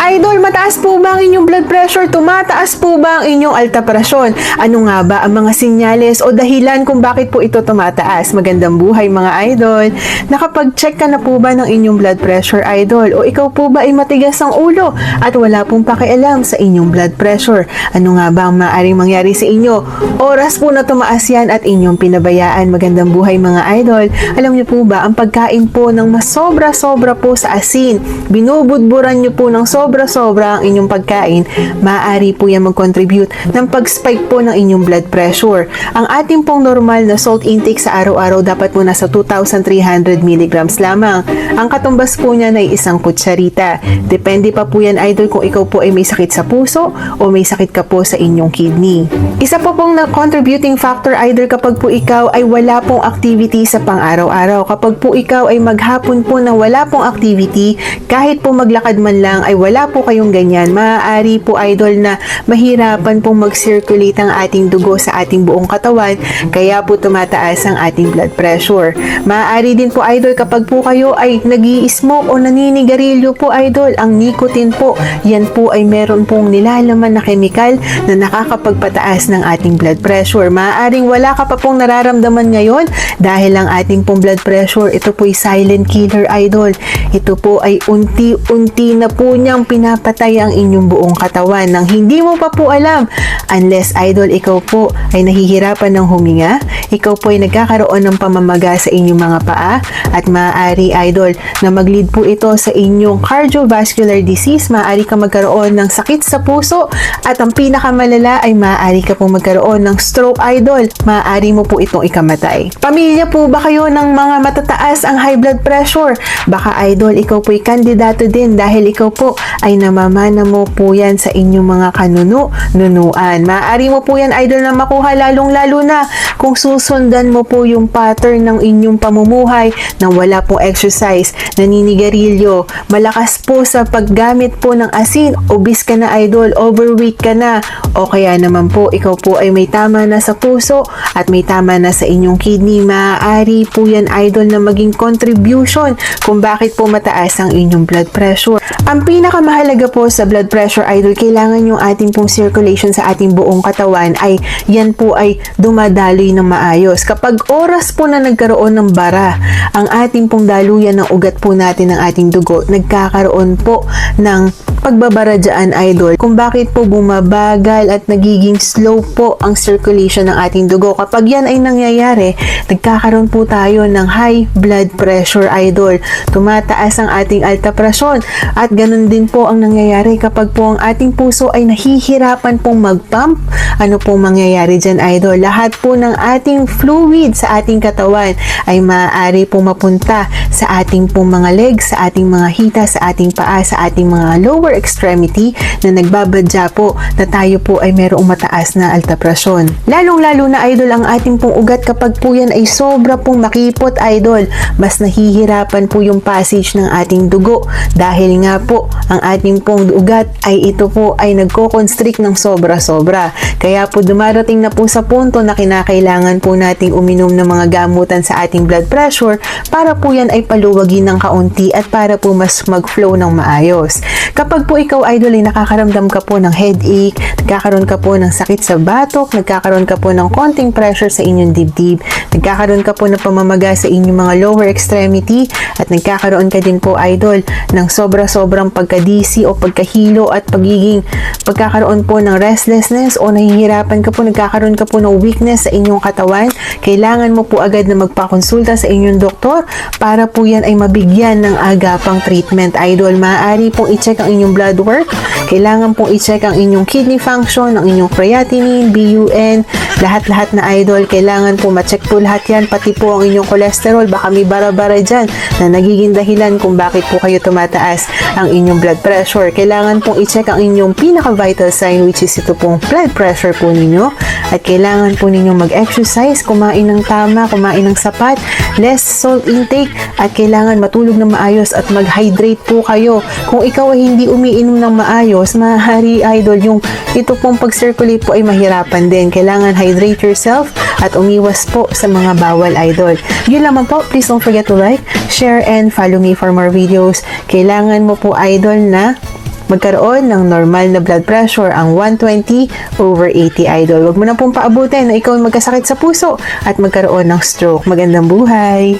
idol, mataas po ba ang inyong blood pressure? Tumataas po ba ang inyong alta presyon? Ano nga ba ang mga sinyales o dahilan kung bakit po ito tumataas? Magandang buhay mga idol. Nakapag-check ka na po ba ng inyong blood pressure, idol? O ikaw po ba ay matigas ang ulo at wala pong pakialam sa inyong blood pressure? Ano nga ba ang maaaring mangyari sa inyo? Oras po na tumaas yan at inyong pinabayaan. Magandang buhay mga idol. Alam niyo po ba, ang pagkain po ng mas sobra-sobra po sa asin, binubudburan niyo po ng sobra-sobra ang inyong pagkain, maaari po yan mag-contribute ng pag-spike po ng inyong blood pressure. Ang ating pong normal na salt intake sa araw-araw dapat po nasa 2,300 mg lamang. Ang katumbas po niyan ay isang kutsarita. Depende pa po yan, idol, kung ikaw po ay may sakit sa puso o may sakit ka po sa inyong kidney. Isa po pong contributing factor, idol, kapag po ikaw ay wala pong activity sa pang-araw-araw. Kapag po ikaw ay maghapon po na wala pong activity, kahit po maglakad man lang ay wala po kayong ganyan, maaari po, idol, na mahirapan pong mag-circulate ang ating dugo sa ating buong katawan, kaya po tumataas ang ating blood pressure. Maaari din po, idol, kapag po kayo ay nag-i-smoke o naninigarilyo po, idol, ang nicotine po, yan po ay meron pong nilalaman na chemical na nakakapagpataas ng ating blood pressure. Maaaring wala ka pa pong nararamdaman ngayon dahil ang ating pong blood pressure, ito po ay silent killer, idol. Ito po ay unti-unti na po niyang pinapatay ang inyong buong katawan nang hindi mo pa po alam. Unless, idol, ikaw po ay nahihirapan ng huminga, ikaw po ay nagkakaroon ng pamamaga sa inyong mga paa, at maaari, idol, na mag-lead po ito sa inyong cardiovascular disease. Maaari ka magkaroon ng sakit sa puso, at ang pinakamalala ay maaari ka po magkaroon ng stroke, idol. Maaari mo po itong ikamatay. Pamilya po ba kayo ng mga matataas ang high blood pressure? Baka, idol, ikaw po ay kandidato din dahil ikaw po ay namamana mo po yan sa inyong mga kanunuan. Maaari mo po yan, idol, na makuha lalong-lalo na kung susundan mo po yung pattern ng inyong pamumuhay nang wala pong exercise, naninigarilyo, malakas po sa paggamit po ng asin, obese ka na, idol, overweight ka na, o kaya naman po ikaw po ay may tama na sa puso at may tama na sa inyong kidney. Maaari po yan, idol, na maging contribution kung bakit po mataas ang inyong blood pressure. Ang pinakamahalaga po sa blood pressure, idol, kailangan yung ating pong circulation sa ating buong katawan ay yan po ay dumadaloy ng maayos. Kapag oras po na nagkaroon ng bara ang ating pong daluyan ng ugat po natin ng ating dugo, nagkakaroon po ng pagbabara dyan, idol, kung bakit po bumabagal at nagiging slow po ang circulation ng ating dugo. Kapag yan ay nangyayari, nagkakaroon po tayo ng high blood pressure, idol. Tumataas ang ating alta presyon, at ganun din po ang nangyayari kapag po ang ating puso ay nahihirapan pong mag-pump. Ano pong mangyayari dyan, idol? Lahat po ng ating fluid sa ating katawan ay maaari pong mapunta sa ating pong mga legs, sa ating mga hita, sa ating paa, sa ating mga lower extremity na nagbabadya po na tayo po ay merong mataas na alta presyon. Lalong-lalo na, idol, ang ating pong ugat kapag po yan ay sobra pong makipot, idol, mas nahihirapan po yung passage ng ating dugo dahil nga po ang ating pong ugat ay ito po ay nagko-constrict ng sobra-sobra. Kaya po dumarating na po sa punto na kinakailangan po nating uminom ng mga gamutan sa ating blood pressure para po yan ay paluwagin ng kaunti at para po mas mag-flow ng maayos. Kapag po ikaw, idol, ay nakakaramdam ka po ng headache, nagkakaroon ka po ng sakit sa batok, nagkakaroon ka po ng konting pressure sa inyong dibdib, nagkakaroon ka po ng pamamaga sa inyong mga lower extremity, at nagkakaroon ka din po, idol, ng sobra-sobrang pagkadisi o pagkahilo at pagkakaroon po ng restlessness o nahihirapan ka po, nagkakaroon ka po ng weakness sa inyong katawan, kailangan mo po agad na magpakonsulta sa inyong doktor para po yan ay mabigyan ng agapang treatment, idol. Maaari pong i-check ang inyong blood work, kailangan pong i-check ang inyong kidney function, ang inyong creatinine, BUN, lahat-lahat na, idol, kailangan po ma-check po lahat yan, pati po ang inyong cholesterol. Baka may bara-bara dyan na nagiging dahilan kung bakit po kayo tumataas ang inyong blood pressure. Kailangan pong i-check ang inyong pinaka-vital sign, which is ito pong blood pressure po ninyo, at kailangan po ninyong mag-exercise, kumain ng tama, kumain ng sapat, less salt intake, at kailangan matulog na maayos at mag-hydrate po kayo. Kung ikaw ay hindi umiinom ng maayos, maaari, idol, yung ito pong pag-circulate po ay mahirapan din. Kailangan hydrate yourself at umiwas po sa mga bawal, idol. Yun lamang po. Please don't forget to like, share, and follow me for more videos. Kailangan mo po, idol, na magkaroon ng normal na blood pressure ang 120/80, idol. Huwag mo na pong paabutin na ikaw ay magkasakit sa puso at magkaroon ng stroke. Magandang buhay!